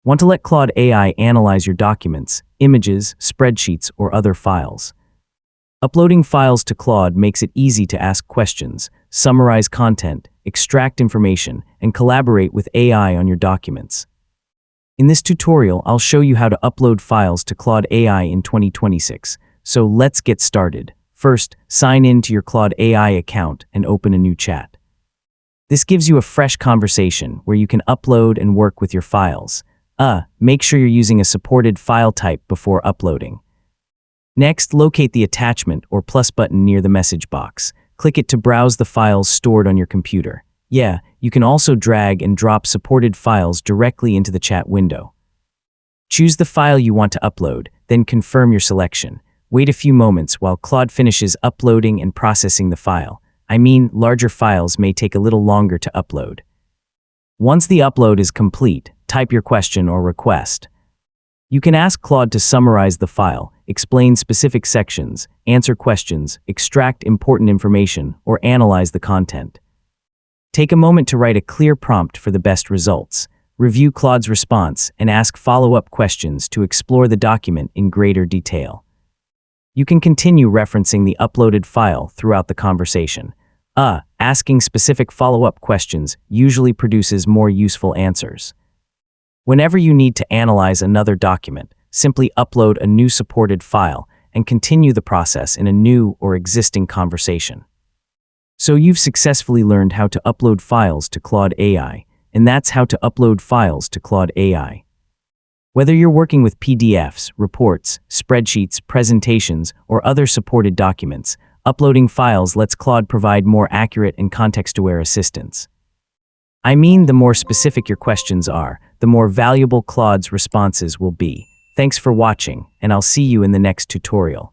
Want to let Claude AI analyze your documents, images, spreadsheets, or other files? Uploading files to Claude makes it easy to ask questions, summarize content, extract information, and collaborate with AI on your documents. In this tutorial, I'll show you how to upload files to Claude AI in 2026. So let's get started. First, sign in to your Claude AI account and open a new chat. This gives you a fresh conversation where you can upload and work with your files. Make sure you're using a supported file type before uploading. Next, locate the attachment or plus button near the message box. Click it to browse the files stored on your computer. You can also drag and drop supported files directly into the chat window. Choose the file you want to upload, then confirm your selection. Wait a few moments while Claude finishes uploading and processing the file. Larger files may take a little longer to upload. Once the upload is complete, type your question or request. You can ask Claude to summarize the file, explain specific sections, answer questions, extract important information, or analyze the content. Take a moment to write a clear prompt for the best results. Review Claude's response and ask follow-up questions to explore the document in greater detail. You can continue referencing the uploaded file throughout the conversation. Asking specific follow-up questions usually produces more useful answers. Whenever you need to analyze another document, simply upload a new supported file and continue the process in a new or existing conversation. So you've successfully learned how to upload files to Claude AI, and that's how to upload files to Claude AI. Whether you're working with PDFs, reports, spreadsheets, presentations, or other supported documents, uploading files lets Claude provide more accurate and context-aware assistance. The more specific your questions are, the more valuable Claude's responses will be. Thanks for watching, and I'll see you in the next tutorial.